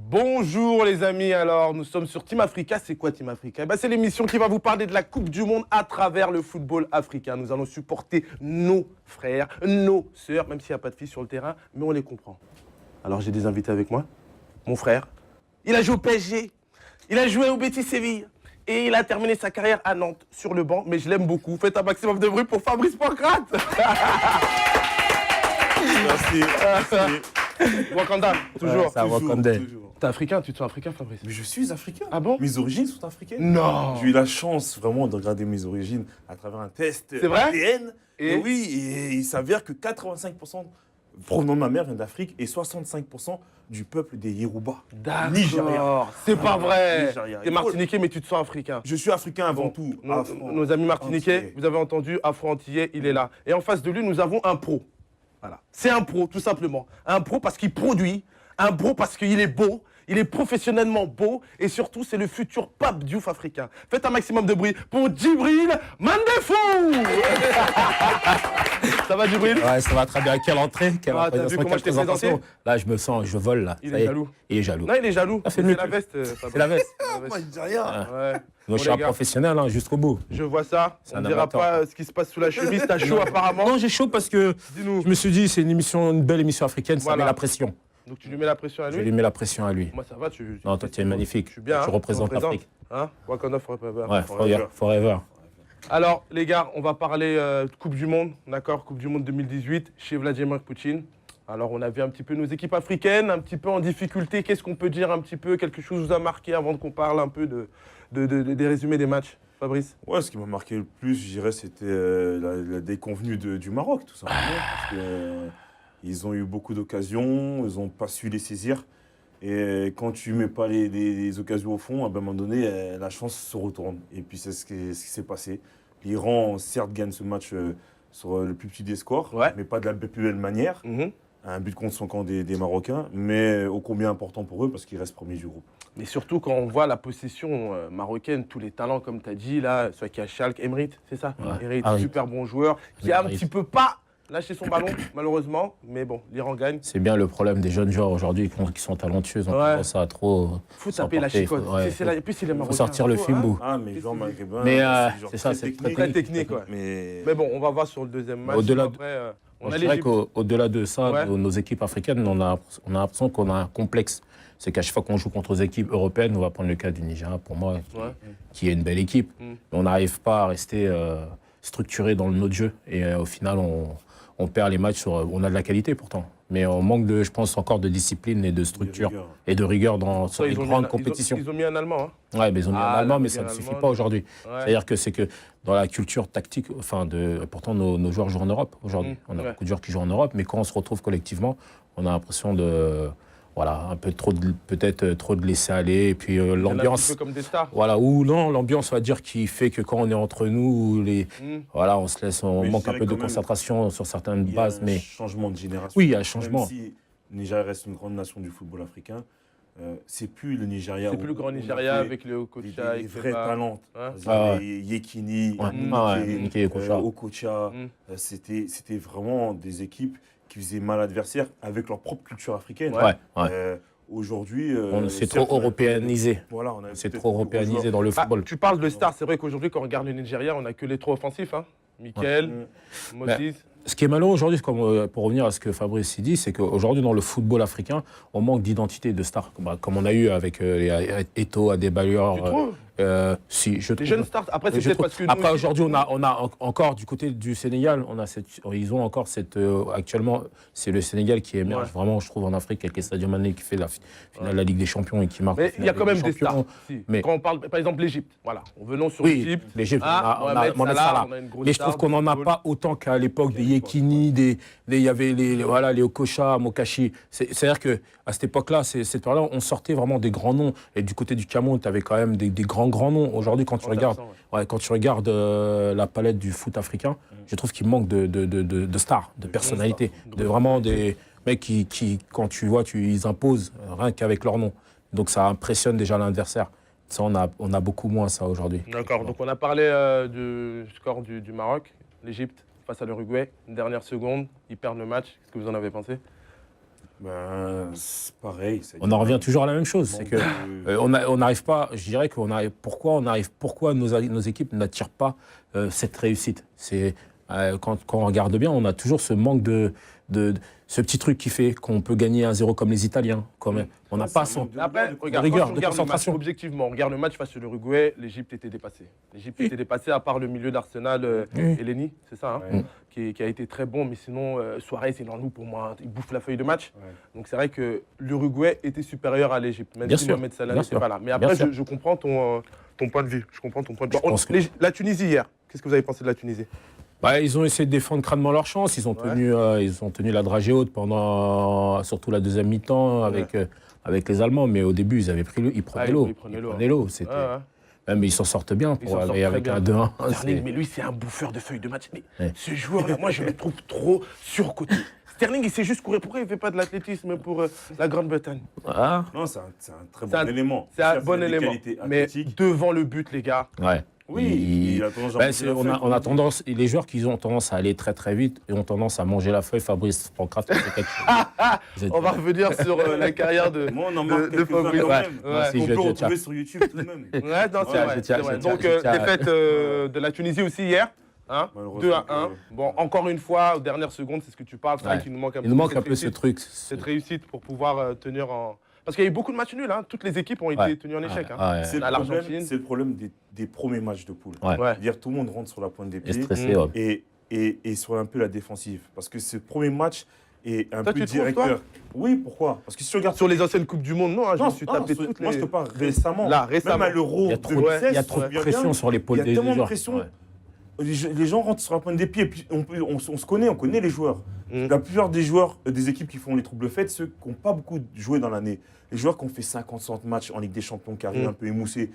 Bonjour les amis, alors nous sommes sur Team Africa. C'est quoi Team Africa? C'est l'émission qui va vous parler de la Coupe du Monde à travers le football africain. Nous allons supporter nos frères, nos sœurs, même s'il n'y a pas de filles sur le terrain, mais on les comprend. Alors j'ai des invités avec moi. Mon frère, il a joué au PSG, il a joué au Betis Séville et il a terminé sa carrière à Nantes sur le banc, mais je l'aime beaucoup. Faites un maximum de bruit pour Fabrice Pancrate. Merci. Wakanda, toujours. Ça Wakanda. T'es africain, tu te sens africain, Fabrice? Mais je suis africain. Ah bon? Mes origines sont africaines. Non. J'ai eu la chance vraiment de regarder mes origines à travers un test C'est vrai? ADN. Et oui, et il s'avère que 85% provenant de ma mère vient d'Afrique et 65% du peuple des Yoruba. Nigeria. D'accord. C'est pas vrai. Nigeria. T'es martiniquais, mais tu te sens africain. Je suis africain avant Bon, tout. Nos amis martiniquais, Antillais. vous avez entendu, afro-antillais, il est là. Et en face de lui, nous avons un pro. Voilà. C'est un pro, tout simplement. Un pro parce qu'il produit, un pro parce qu'il est beau, il est professionnellement beau, et surtout, c'est le futur Pape Diouf africain. Faites un maximum de bruit pour Djibril Mandefou. Ça va, Djibril? Ouais, ça va très bien. Quelle entrée, quelle Ah, t'as vu comment je t'ai présenté? Là, je me sens, je vole là. Il Ça est y jaloux. Il est jaloux. Non, il est jaloux. Ah, c'est C'est mieux la que- veste. C'est la veste. Moi, Nigeria. Ouais. Donc, Bon, je suis un les gars, professionnel hein, jusqu'au bout. je vois ça. C'est On un ne dira amateur. pas ce qui se passe sous la chemise. T'as chaud apparemment. Non, j'ai chaud parce que Dis-nous. je me suis dit, c'est une belle émission africaine, ça Voilà. met la pression. Donc tu lui mets la pression à Je lui? lui mets la pression à lui. Moi ça va, Non, toi, tu es magnifique. Je suis bien. Tu hein, représentes représente. l'Afrique. Hein, Wakanda forever. Ouais, forever. Alors les gars, on va parler de Coupe du Monde, d'accord? Coupe du Monde 2018 chez Vladimir Poutine. Alors on a vu un petit peu nos équipes africaines, un petit peu en difficulté. Qu'est-ce qu'on peut dire un petit peu? Quelque chose vous a marqué avant qu'on parle un peu des résumés des matchs, Fabrice? Ouais, ce qui m'a marqué le plus, je dirais, c'était la déconvenue du Maroc, tout simplement. Parce que, ils ont eu beaucoup d'occasions, ils n'ont pas su les saisir. Et quand tu ne mets pas les occasions au fond, à un moment donné, la chance se retourne. Et puis c'est ce qui s'est passé. L'Iran, certes, gagne ce match sur le plus petit des scores, Ouais. mais pas de la plus belle manière. Un but contre son camp des Marocains, mais ô combien important pour eux parce qu'ils restent premiers du groupe. Mais surtout quand on voit la possession marocaine, tous les talents comme tu as dit, là, celui qui a Schalke, Emrit, c'est ça? Ouais. Emrit, Harit. super bon joueur, qui a un Harit. petit peu pas lâché son ballon, malheureusement. Mais bon, l'Iran gagne. C'est bien le problème des jeunes joueurs aujourd'hui qui sont talentueux. Ils ont Ouais. tendance à trop. Faut taper la s'emporter, chicotte. ouais, Et puis c'est les Marocains. faut sortir le Faut, filmbou. Ah, mais Qu'est-ce Jean que Maghrébin, Mais, genre c'est ça, très c'est technique. Très technique, ouais. Mais Mais bon, on va voir sur le deuxième match. Au-delà de- Après, on Moi, a je dirais l'Égypte. qu'au-delà de ça, Ouais. nos équipes africaines, on a l'impression qu'on a un complexe. C'est qu'à chaque fois qu'on joue contre des équipes européennes, on va prendre le cas du Nigeria, pour moi, Ouais. qui est une belle équipe. Mm. Mais on n'arrive pas à rester structuré dans notre jeu. Et au final, on perd les matchs. On a de la qualité pourtant. Mais on manque, je pense, encore de discipline et de structure rigueur. et de rigueur sur Ça, les ils ont mis grandes un- compétitions. Ils ont mis un Allemand. Hein. Ouais, mais ils ont mis Ah, un Allemand, la mais ça ne Ligue suffit allemande. pas aujourd'hui. Ouais. C'est-à-dire que c'est que dans la culture tactique, pourtant nos joueurs jouent en Europe aujourd'hui. Mm, On a ouais. beaucoup de joueurs qui jouent en Europe, mais quand on se retrouve collectivement, on a l'impression un peu peut-être trop de laisser aller, et puis Il y en a un l'ambiance. petit peu comme des stars. Voilà, ou non, l'ambiance, on va dire, qui fait que quand on est entre nous, voilà, on se laisse, on Mais je manque un dirais peu de quand même, concentration sur certaines il y a bases, un mais changement de génération. oui, il y a un changement. Même si le Nigeria reste une grande nation du football africain, c'est plus le Nigeria. C'est plus le grand où on Nigeria avait avec le Okocha, des vrais talents. Hein? C'est-à-dire les Yekini, Ouais. Nike, Nike, Okocha. Okocha. Mm. C'était vraiment des équipes qui faisaient mal à l'adversaire avec leur propre culture africaine. Ouais, ouais. Aujourd'hui, C'est certes, trop européanisé. Voilà, on a C'est peut-être trop plus gros européanisé joueurs. dans le Ah, football. tu parles de stars, c'est vrai qu'aujourd'hui, quand on regarde le Nigeria, on n'a que les trois offensifs. Hein. Mikel, Moses. Ce qui est malheureux aujourd'hui, pour revenir à ce que Fabrice dit, c'est qu'aujourd'hui, dans le football africain, on manque d'identité de stars, comme on a eu avec les Eto'o, Adebayor. Tu trouves? Si, je Les trouve. jeunes stars. Après, c'est Je peut-être trouve. parce que. nous Après, aussi- aujourd'hui, on a encore du côté du Sénégal, ils ont encore cette. Actuellement, c'est le Sénégal qui émerge vraiment, je trouve, en Afrique, avec Sadio Mané qui fait la finale de la Ligue des Champions et qui marque. Mais la il y a finale quand de même Ligue des stars. Champions. Si. Mais- Quand on parle, par exemple, l'Égypte. Voilà. Venons sur Oui, l'Égypte. l'Égypte, Ah, on a Mohamed Salah. on a une grosse Mais je trouve star qu'on du n'en a football. pas autant qu'à l'époque des Yekini, il y avait les Okocha, Mokashi. C'est-à-dire qu'à cette époque-là, cette période-là, on sortait vraiment des grands noms. Et du côté du Cameroun, tu avais quand même des grands noms. Aujourd'hui, quand tu regardes, quand tu regardes la palette du foot africain, je trouve qu'il manque de stars, de personnalités, de vraiment des mecs qui quand tu vois, ils imposent rien qu'avec leur nom. Donc ça impressionne déjà l'adversaire. Ça, on a beaucoup moins ça aujourd'hui. D'accord. Donc, on a parlé du score du Maroc, l'Égypte face à l'Uruguay. Une dernière seconde, ils perdent le match. Qu'est-ce que vous en avez pensé? Ben, c'est pareil. On en revient toujours à la même chose. C'est que on n'arrive pas, je dirais pourquoi nos équipes n'attirent pas cette réussite. C'est quand on regarde bien, on a toujours ce manque de ce petit truc qui fait qu'on peut gagner 1-0 comme les Italiens. On n'a pas son Après, regarde, rigueur, quand de on regarde concentration. le match, objectivement, on regarde le match face à l'Uruguay, l'Égypte était dépassée. L'Égypte était dépassée à part le milieu d'Arsenal, Eleni, c'est ça, hein, qui a été très bon, mais sinon, Suarez et Nanlou, pour moi, il bouffe la feuille de match. Ouais. Donc c'est vrai que l'Uruguay était supérieur à l'Égypte, même Bien si sûr, Mohamed Salah bien n'était sûr. pas là. Mais Bien après, sûr. je comprends ton point de vue. Je comprends ton point de vue. Je pense que- La Tunisie hier, qu'est-ce que vous avez pensé de la Tunisie? Ils ont essayé de défendre crânement leur chance. Ils ont tenu la dragée haute pendant surtout la deuxième mi-temps avec les Allemands. Mais au début, ils prenaient l'eau. Ils prenaient l'eau. C'était- Ouais, ouais. Même ils s'en sortent bien Ils s'en sortent aller très avec bien. un 2-1. Sterling, mais lui, c'est un bouffeur de feuilles de match. Mais Ouais. ce joueur-là, moi, je le trouve trop surcoté. Sterling, il sait juste courir. Pourquoi il ne fait pas de l'athlétisme pour la Grande-Bretagne? Non, c'est un très C'est bon un- élément. C'est un Certes, bon il a des élément. qualités Mais athlétiques. devant le but, les gars. Ouais. Oui, il a tendance à Ben, manger la feuille, on a tendance, et les joueurs qui ont tendance à aller très très vite et ont tendance à manger la feuille, Fabrice Pancraft, c'est quelque chose. On va revenir sur la carrière de. Moi, on en marque de quelques-uns Fabrice. quand Ouais, même. ouais. Si, On je peut le retrouver tiens. sur YouTube tout de même. Ouais, non, c'est Ouais, vrai. je tiens, c'est vrai. je tiens, Donc, je tiens. défaite de la Tunisie aussi hier. Hein, Malheureusement 2-1. que- Bon, encore une fois, aux dernières secondes, c'est ce que tu parles. C'est vrai Ouais. qu'il nous manque un Il nous manque cette un peu ce réussite. truc. Cette réussite pour pouvoir tenir en. Parce qu'il y a eu beaucoup de matchs nuls. Hein. Toutes les équipes ont été Ouais. tenues en échec. hein. Ouais, C'est On a le problème- l'Argentine. c'est le problème des premiers matchs de poule. ouais. Ouais. Dire tout le monde rentre sur la pointe des Et pieds stressé, ouais. et sur un peu la défensive. Parce que ce premier match est un Toi, peu tu trouves, directeur. Oui, pourquoi? Parce que si tu regardes Sur les anciennes Coupes du Monde, non, hein, je me suis tapé sur- toutes moi les. je te parle récemment. Là, récemment. Même à l'Euro Il y a trop, 2016, il y a trop de tu te souviens pression bien, sur l'épaule il y a des tellement de joueurs. pression. Ouais. Les gens rentrent sur la pointe des pieds. Et puis on se connaît, on connaît les joueurs. Mm. La plupart des joueurs, des équipes qui font les troubles faits, ceux qui n'ont pas beaucoup joué dans l'année, les joueurs qui ont fait 50-60 matchs en Ligue des Champions, qui arrivent Mm. un peu émoussés,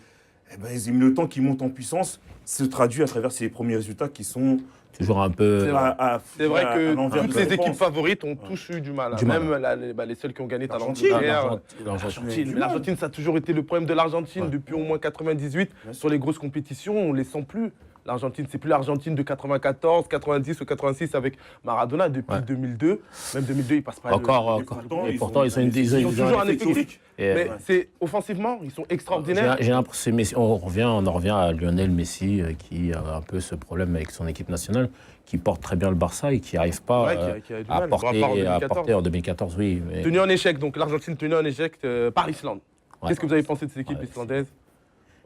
eh ben, ils ont mis le temps qu'ils montent en puissance, se traduit à travers ces premiers résultats qui sont Toujours un peu. C'est vrai. C'est vrai à que l'envers toutes de les la équipes défense. favorites ont tous eu du mal. hein. Du mal. Même les seuls qui ont gagné, t'as L'Argentine. l'Angleterre. L'Argentine. Mais l'Argentine, ça a toujours été le problème de l'Argentine Ouais. depuis au moins 98. Bien sûr. Sur les grosses compétitions, on les sent plus. L'Argentine, c'est plus l'Argentine de 94, 90 ou 86 avec Maradona depuis Ouais. 2002. Même 2002, ils passent pas. Encore. Et Et pourtant, ils ont Ils ont toujours un effectif. Et, Mais c'est offensivement, ils sont extraordinaires. J'ai l'impression, on en revient à Lionel Messi qui a un peu ce problème avec son équipe nationale, qui porte très bien le Barça et qui n'arrive pas Ouais, qui a du à mal. Bon, à part en porter 2014. en 2014, oui. Mais, Tenue en échec, donc l'Argentine tenue en échec par l'Islande. Ouais. Qu'est-ce que vous avez pensé de cette équipe Ouais, islandaise?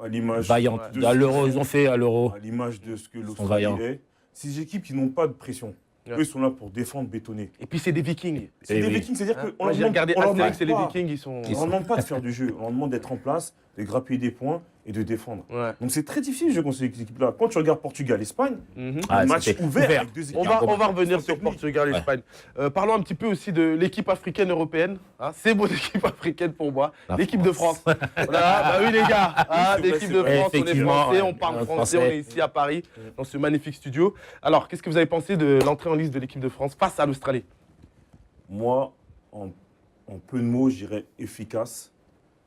à l'image vaillante. de À ce- l'Euro, ils ont fait à l'Euro. à l'image de ce que l'Australie vaillants. est. Ces équipes qui n'ont pas de pression, Ouais. eux sont là pour défendre, bétonner. Et puis c'est des Vikings. C'est Eh des oui. Vikings, c'est-à-dire Hein, qu'on moi, leur j'ai demande, regardé on leur Astérix et demande les pas- Vikings, ils sont. on leur demande pas de faire du jeu, on leur demande d'être en place, de grappiller des points et de défendre. Ouais. Donc c'est très difficile de jouer contre ces équipes-là. Quand tu regardes Portugal, Espagne, Mhm. Ah, un match c'était ouvert, ouvert. avec deux équipes. On va revenir sur techniques. Portugal et Ouais. Espagne. Parlons un petit peu aussi de l'équipe africaine européenne. Hein, c'est mon équipe africaine pour moi. La L'équipe de France. Voilà, bah oui les gars. Hein, C'est vrai, l'équipe c'est de vrai. France, on est Effectivement, français, ouais. on parle Un français, Français. on est ici à Paris, dans ce magnifique studio. Alors, qu'est-ce que vous avez pensé de l'entrée en liste de l'équipe de France face à l'Australie? Moi, en peu de mots, je dirais efficace.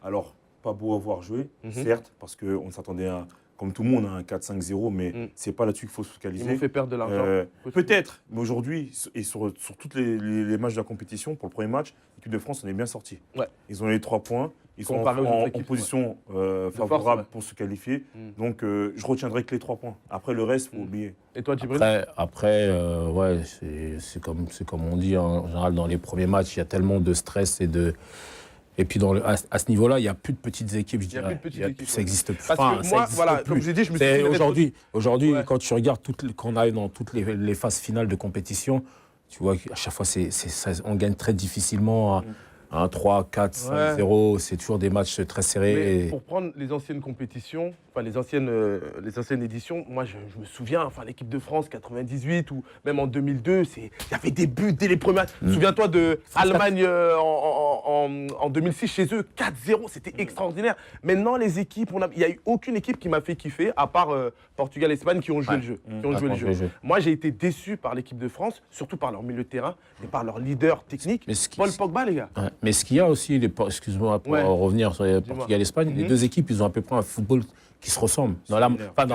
Alors, pas beau à voir jouer, Mhm. certes, parce qu'on s'attendait à, comme tout le monde, à un 4-5-0, mais Mhm. c'est pas là-dessus qu'il faut se Ils focaliser. m'ont fait perdre de l'argent. Peut-être, mais aujourd'hui, et sur tous les matchs de la compétition, pour le premier match, l'équipe de France en est bien sortie. Ouais. Ils ont les 3 points, ils sont Comparé aux autres en équipes, position force, favorable ouais. pour se qualifier. Mm. Donc, je retiendrai que les 3 points. Après, le reste, il faut Mm. oublier. Et toi, Djibril? Après ouais, c'est comme on dit en général dans les premiers matchs, il y a tellement de stress et puis à ce niveau-là, il n'y a plus de petites équipes, je Il y a dirais. plus de petites équipes, Ça ouais. n'existe plus. Parce Enfin, que ça moi, existe voilà, plus. comme je l'ai dit, je me suis C'est fait aujourd'hui, Ouais. quand tu regardes quand on arrive dans toutes les phases finales de compétition, tu vois qu'à chaque fois, on gagne très difficilement à 3, 4, 5-0. C'est toujours des matchs très serrés. Mais et- pour prendre les anciennes compétitions, enfin les anciennes éditions, moi je me souviens, enfin l'équipe de France 98 ou même en 2002, il y avait des buts dès les premiers matchs. Souviens-toi de Allemagne en 2006 chez eux, 4-0, c'était extraordinaire. Maintenant les équipes, il n'y a eu aucune équipe qui m'a fait kiffer, à part Portugal et Espagne qui ont joué Ouais. le jeu. Mm. Qui ont joué le Joué jeu. le jeu. Moi j'ai été déçu par l'équipe de France, surtout par leur milieu de terrain et par leur leader technique. Mais ce qui- Paul Pogba les gars. Ouais. Mais ce qu'il y a aussi, excuse-moi pour Ouais. revenir sur Dis-moi. Portugal et Espagne, les Mhm. deux équipes, ils ont à peu près un football qui se ressemblent. Dans la, Similaires. enfin,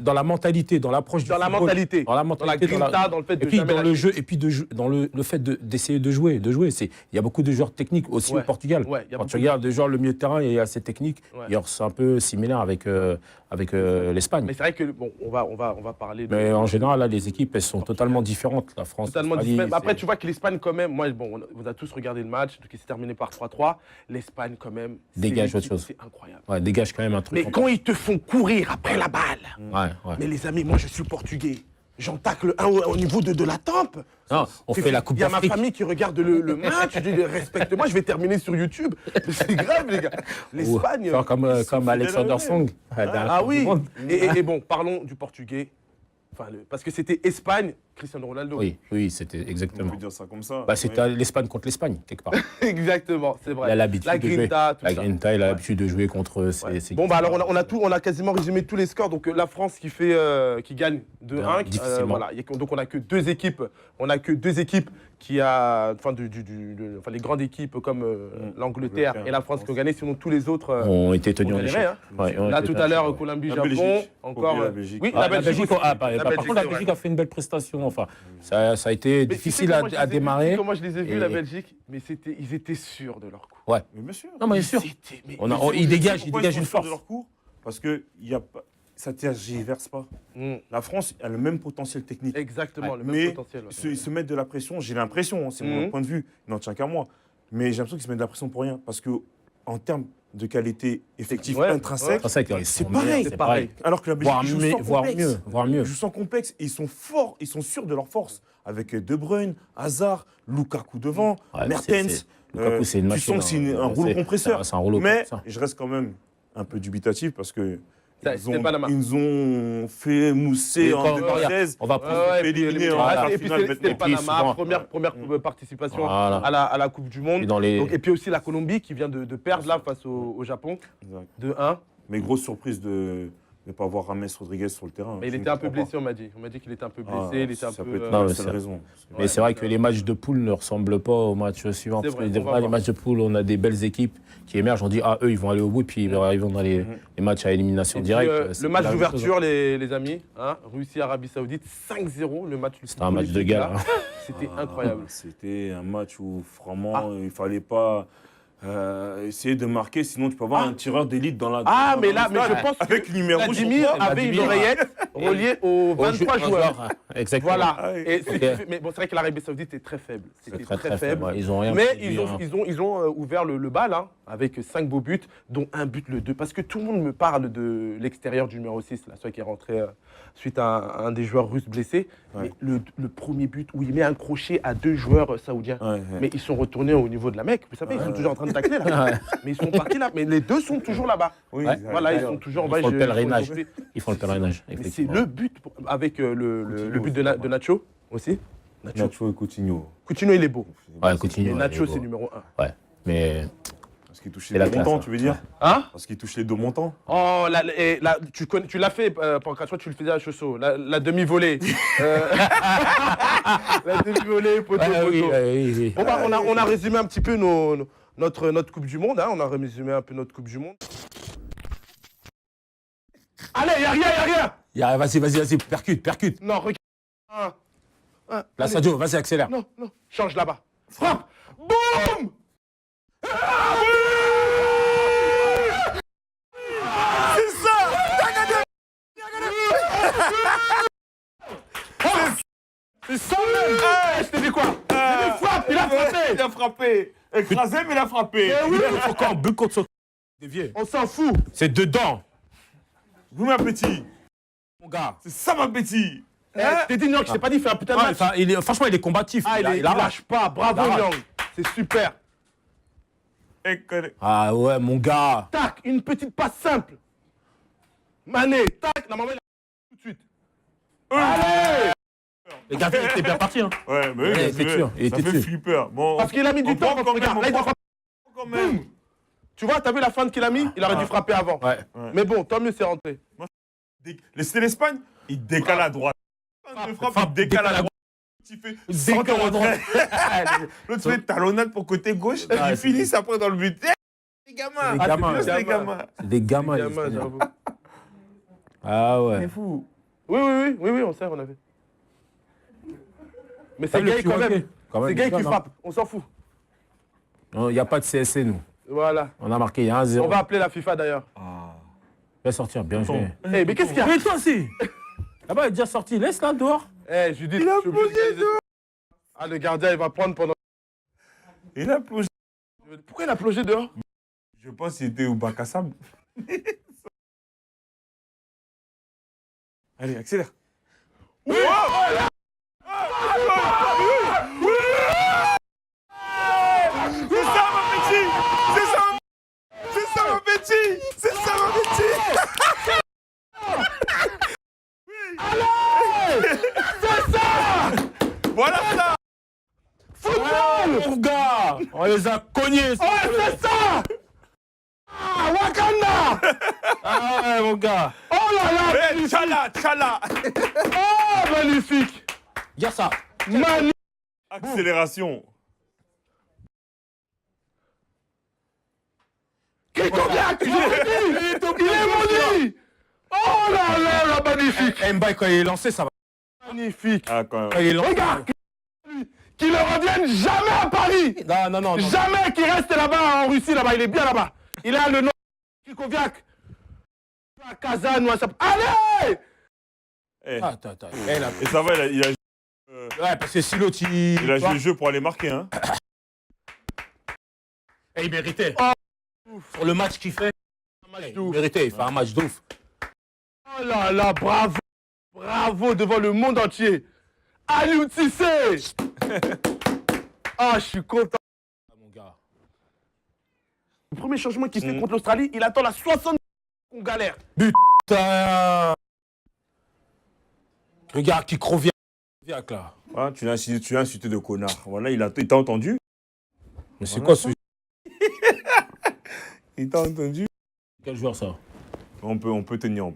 dans la mentalité, dans l'approche du Dans la football, mentalité. Dans la Dans la mentalité, grinta, dans le fait de et puis jamais dans le lâcher. jeu, et puis dans le fait d'essayer de jouer. Il y a beaucoup de joueurs techniques aussi Ouais. au Portugal. Ouais, il y a Quand beaucoup tu regardes des joueurs, le milieu de terrain est assez technique. Ouais. Et alors, c'est un peu similaire avec l'Espagne. Mais c'est vrai que, bon, on va parler de. Mais en général, là, les équipes, elles sont totalement différentes. La France, Totalement l'Australie, différent. Après, c'est- tu vois que l'Espagne, quand même, moi, bon, on a tous regardé le match, qui s'est terminé par 3-3. L'Espagne, quand même, Dégage c'est autre chose. C'est incroyable. Ouais, dégage quand même un truc. Mais quand ils te font courir après la balle, Ouais. mais les amis, moi, je suis portugais. J'en tacle un au niveau de la tempe. Non, on fait la Coupe Il y a ma d'Afrique. famille qui regarde le match. Je dis, respecte-moi, je vais terminer sur YouTube. Mais c'est grave, les gars. L'Espagne. Faire comme Alexander fidèles à Song. à la Ah Coupe du oui. Monde. Et bon, parlons du portugais. Enfin, parce que c'était Espagne, Cristiano Ronaldo. Oui, c'était On exactement. peut dire ça comme ça. Bah, c'était l'Espagne contre l'Espagne, quelque part. Exactement, c'est Il vrai. a l'habitude La de jouer. grinta, tout La ça. grinta, il a l'habitude de jouer contre ces Bon, bah alors on a quasiment résumé tous les scores. Donc la France qui gagne 2-1. Difficilement. Voilà. Donc on n'a que deux équipes. On a que deux équipes qui a, enfin, les grandes équipes comme l'Angleterre et la France qui ont gagné. Sinon tous les autres ont été tenus ont en galéré, échec. hein. Ouais, ont Là été tout tenus à en l'heure échec. Colombie, La Japon, Belgique. encore. Oubliez la Belgique. Oui, Ah, la Belgique. aussi. par contre, la Belgique a fait une belle prestation. Enfin, ça a été Mais tu sais difficile comment je les ai à vus, démarrer. Comment je les ai vus, Et- la Belgique, mais ils étaient sûrs de leur coup. Ouais. Mais bien sûr. Non, mais bien sûr. Mais Ils dégagent Pourquoi une sont sûrs force. de leur cours Parce que ça ne tergiverse pas. La France a le même potentiel technique. Exactement, le même Mais potentiel. ouais. ils se mettent de la pression, j'ai l'impression, hein, c'est mon point de vue, il n'en tient qu'à moi. Mais j'ai l'impression qu'ils se mettent de la pression pour rien. Parce qu'en termes de qualité effective Ouais, intrinsèque, C'est ça qu'ils c'est sont pareil. meilleurs, C'est pareil. alors que la Belgique joue sans complexe. voire mieux. Ils jouent sans complexe et ils sont forts, ils sont sûrs de leur force. Avec De Bruyne, Hazard, Lukaku devant, Ouais, Mertens. Lukaku, c'est une tu machine, sens que c'est hein. un rouleau compresseur. C'est un rouleau Mais compresseur. je reste quand même un peu dubitatif parce que C'était Panama. ils nous ont fait mousser Et en quand- 2016. On va Ouais, prendre. ouais, fait et puis, éliminer en voilà, quart de et puis finale, c'était le maintenant. Panama, souvent, première participation Voilà. à la Coupe du Monde. Et dans les- Et puis aussi la Colombie qui vient de perdre là face au Japon Exact. 2-1. Mais grosse surprise de ne pas voir James Rodriguez sur le terrain. Mais il Je était ne un peu comprends blessé, on m'a dit. On m'a dit qu'il était un peu pas. Ah, blessé, il était un ça peu. peut être Non, la mais seule c'est- raison. Mais c'est vrai que les matchs de poule ne ressemblent pas aux matchs suivants. C'est Parce que vrai, des on va fois, les voir. matchs de poule, on a des belles équipes qui émergent. On dit, ah, eux, ils vont aller au bout. Puis ils arrivent dans les matchs à élimination Et puis, directe. C'est le match la même chose, d'ouverture, les amis, hein, Russie-Arabie Saoudite, 5-0, le match. C'était un match de gala. C'était incroyable. C'était un match où vraiment il fallait pas essayer de marquer, sinon tu peux avoir un tireur d'élite dans la. Ah, dans mais le là, mais stade, je pense que avec une numéro rouge. Vladimir sur toi. avait une Vladimir. oreillette reliée aux 23 joueurs. Exactement. Voilà. Ah oui. Et Ok. mais bon, c'est vrai que l'Arabie Saoudite est très faible. C'était très, faible. Ouais, ils ont rien Mais produit, hein. ils ont ouvert le bal hein, avec 5 beaux buts, dont un but le 2. Parce que tout le monde me parle de l'extérieur du numéro 6, là, celui qui est rentré suite à un des joueurs russes blessés. Ouais. Mais le premier but où il met un crochet à 2 joueurs saoudiens. Ouais, ouais. Mais ils sont retournés au niveau de la Mecque. Vous savez, ils sont toujours en train de tacler là. Ouais. Mais ils sont partis là. Mais les deux sont toujours là-bas. Oui, Ouais. Voilà, ils sont toujours en bas. Ils font le pèlerinage. Mais Ils font le pèlerinage. c'est effectivement. le but avec le but de Nacho aussi. Nacho et Coutinho. Coutinho, il est beau. Ouais, Mais Coutinho. Nacho, il est c'est beau. numéro 1. Ouais. Mais Parce qu'il touche C'est les la deux classe, montants, hein. tu veux dire Hein? Parce qu'il touche les deux montants. Oh, tu l'as fait, Pancras, toi tu le faisais à Chosso, la demi-volée. La demi-volée, poteau, Ouais, oui, poteau. oui. Bon, bah, on a résumé un petit peu notre Coupe du Monde, hein, on a résumé un peu notre Coupe du Monde. Allez, y'a rien. Vas-y, percute. Non, regarde. Là, Allez. Sadio, vas-y, accélère. Non, change là-bas. Frappe. Boum. C'est ça même. Je t'ai dit quoi? J'ai dit frappe, il a frappé. Il a frappé. Écrasé, mais il a frappé. Eh oui. Il faut qu'on but contre son dévié. On s'en fout. C'est dedans, Vous, ma petit. mon gars. C'est ça, ma petit. Je t'ai dit, non, je t'ai pas dit, fais un putain de Ouais, match. enfin, franchement, il est combatif. Ah, il arrache. lâche pas. Bravo, Il arrache. Nyang. C'est super. Ah ouais, mon gars. Tac, une petite passe simple. Mané, tac. Normalement, il a tout de suite. Allez. Les gars, il était bien parti. Hein. Ouais, mais oui, Il mais était c'est dessus, vrai. il Ça était fait dessus. flipper. Bon, Parce qu'il a mis du on temps. prend quand même, Regarde, on là, il doit prend frapper. quand même. Tu vois, t'as vu la feinte qu'il a mis? Il aurait dû frapper avant. Ouais. Mais bon, tant mieux, c'est rentré. C'était l'Espagne, il décale à droite. Il frappe, il décale à droite. Il fait Décale à droite. L'autre fait talonnade pour côté gauche. Ah, Ils finissent après dans le but. Les gamins. C'est des gamins. C'est des gamins. C'est des gamins. les Gamin, Espagnols. j'avoue. Ah C'est ouais. fou. Oui, on sait, on a vu. Mais c'est Ah, le gay quand petit même. hockey. Quand même, C'est gay qui non. frappe, on s'en fout. Il n'y a pas de CSC, nous. Voilà. On a marqué, il y a 1-0. On va appeler la FIFA d'ailleurs. Il va sortir, bien joué. Eh, mais qu'est-ce qu'il y a? Mais toi aussi. Là-bas, il est déjà sorti. Laisse-la dehors. Eh, Judith, il a plongé dehors. Ah, le gardien, il va prendre pendant. Il a plongé. Pourquoi il a plongé dehors? Je pense qu'il était au bac à sable. Allez, accélère. C'est ça, mon petit! C'est ça, mon petit! C'est ça, mon petit! Voilà ça! Football, mon gars. On les a cognés. Oh, c'est ça! Ah, Wakanda! Ah ouais, mon gars. Oh là là! Eh, tchala, tchala! Oh, magnifique! Regarde ça. Magnifique! Accélération. Krikoviak! Il est maudit! Oh là là, là, magnifique! Mbaye, quand il est lancé, ça va. Magnifique! Ah, quand Quand même. il est lancé. Regarde! Qu'il ne revienne jamais à Paris! Non. Jamais qu'il reste là-bas en Russie, là-bas, il est bien là-bas. Il a le nom Krikoviak. À Kazan ou à Sap. Allez! Eh, Attends. et ça va, il a Ouais, parce que si l'autre, joué le jeu pour aller marquer. Hein. il méritait. Oh. Pour le match qu'il fait, il méritait. Il fait un match d'ouf. Oh là là, bravo! Bravo devant le monde entier! Aliou Cissé! Ah, je suis content. Mon gars. Le premier changement qu'il fait contre l'Australie, il attend la 60 qu'on galère. Putain. Regarde qui Kroviak là. Ah, tu l'as insulté de connard. Voilà, il t'a entendu. Mais c'est quoi ce... Il t'a entendu. Quel joueur ça? On peut tenir.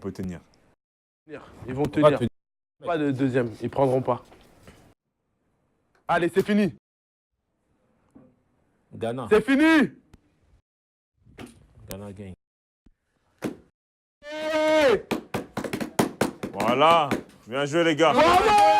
Ils vont tenir. Pas de deuxième, ils prendront pas. Allez, c'est fini. Ghana. C'est fini. Ghana gagne. Hey! Voilà. Bien joué, les gars. Bravo!